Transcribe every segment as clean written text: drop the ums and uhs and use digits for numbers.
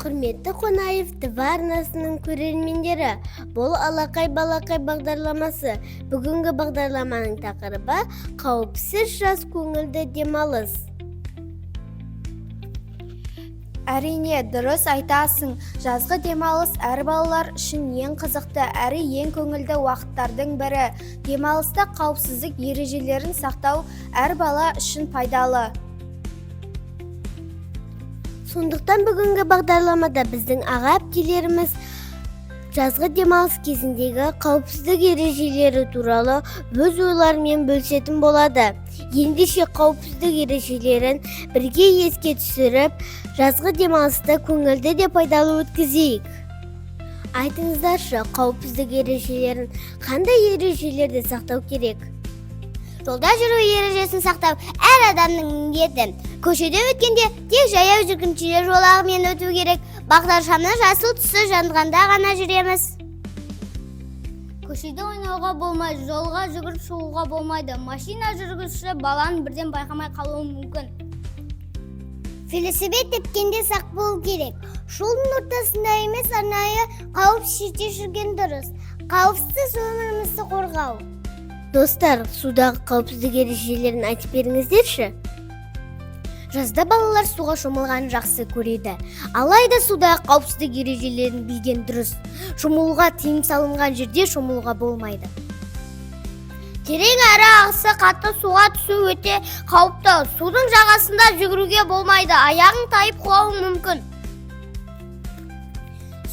Құрметті Қонаев ТВ арнасының көрермендері, бұл Алақай Балақай бағдарламасы. Бүгінгі бағдарламаның тақырыбы қауіпсіз жаз көңілді демалыс. Әрине, дұрыс айтасың. Жазғы демалыс әр балалар үшін ең қызықты, әрі ең көңілді уақыттардың бірі. Демалыста қауіпсіздік ережелерін сақтау әр бала үшін пайдалы. Сондықтан бүгінгі бағдарламада біздің аға әпкелеріміз жазғы демалыс кезіндегі қауіпсіздік ережелері туралы өз ойларымен бөлісетін болады. Ендеше қауіпсіздік ережелерін бірге еске түсіріп, жазғы демалысты көңілді де пайдалы өткізейік. Айтыңыздаршы, қауіпсіздік ережелерін қандай ережелерді сақтау керек? Жолда жүру ережесін сақтау әр адамның міндеті. Көшеде өткенде тек жаяу жүргіншілер жолағымен өту керек. Бағдаршамның жасыл түсі жанғанда ғана жүреміз. Көшеде ойнауға болмайды, жолға жүгіріп шығуға болмайды. Машина жүргізуші баланы бірден байқамай қалуы мүмкін. Велосипед тепкенде сақ болу керек. Жолдың ортасында емес, арнайы қауіп шетте жүрген дұрыс. Қауіпсіз өмірімізді қорғау. Достар, судағы қауіпсіздік ережелерін айтып беріңіздерші. Жазда балалар суға шомылғанды жақсы көреді. Алайда судағы қауіпсіздік ережелерін білген дұрыс. Шомылуға тыйым салынған жерде шомылуға болмайды. Терең әрі ағысы қатты суға түсу өте қауіпті. Судың жағасында жүгіруге болмайды, аяғың тайып құлауы мүмкін.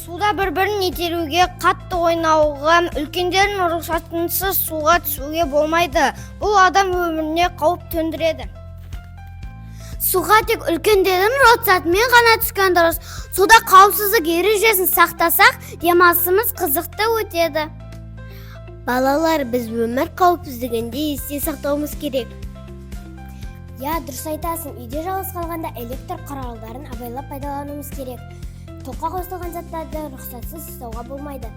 Суда бір-бірін итеруге, қатты ойнауға, үлкендердің рұқсатынсыз суға түсуге болмайды. Бұл адам өміріне қауіп төндіреді. Суға тек үлкендердің рұқсатымен ғана түскен дұрыс. Суда қауіпсіздік ережесін сақтасақ, демалысымыз қызықты өтеді. Балалар, біз өмір қауіпсіздігінде есте сақтауымыз керек. Дұрыс айтасың. Үйде жалғыз қалғанда электр құралдарын абайлап пайдалануымыз керек. Тоққа қосылған заттарды рұқсатсыз ұстауға болмайды.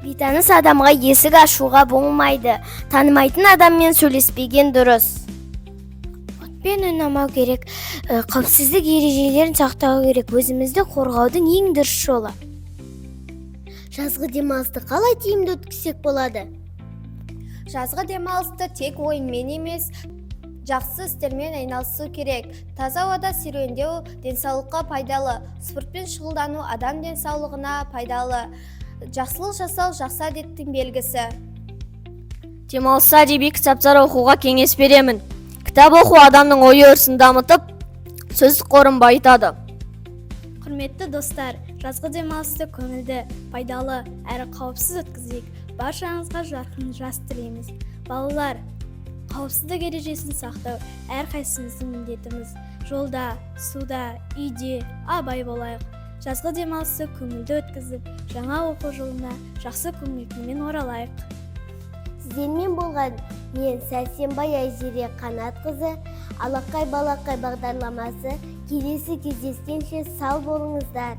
Бейтаныс адамға есік ашуға болмайды. Танымайтын адаммен сөйлеспеген дұрыс. Отпен ойнамау керек. Қауіпсіздік ережелерін сақтау керек. Өзімізді қорғаудың ең дұрыс жолы. Жазғы демалысты қалай тиімді өткізсек болады? Жазғы демалысты тек ойынмен емес, жақсы істермен айналысу керек. Таза ауада серуендеу денсаулыққа пайдалы. Спортпен шұғылдану адам денсаулығына пайдалы. Жақсылық жасау жақсы әдеттің белгісі. Демалыста әдеби кітаптар оқуға кеңес беремін. Кітап оқу адамның ой-өрісін дамытып, сөз қорын байытады. Құрметті достар, жазғы демалысты көңілді, пайдалы әрі қауіпсіз өткізейік. Баршаңызға жарқын жаз тілейміз. Балалар, қауіпсіздік ережесін сақтау әрқайсымыздың міндетіміз. Жолда, суда, үйде абай болайық. Жазғы демалысты көңілді өткізіп, жаңа оқу жылына жақсы көңіл-күймен оралайық. Сіздермен болған мен Сәрсенбай Айзере Қанатқызы. Алақай Балақай бағдарламасы келесі кездескенше сау болыңыздар.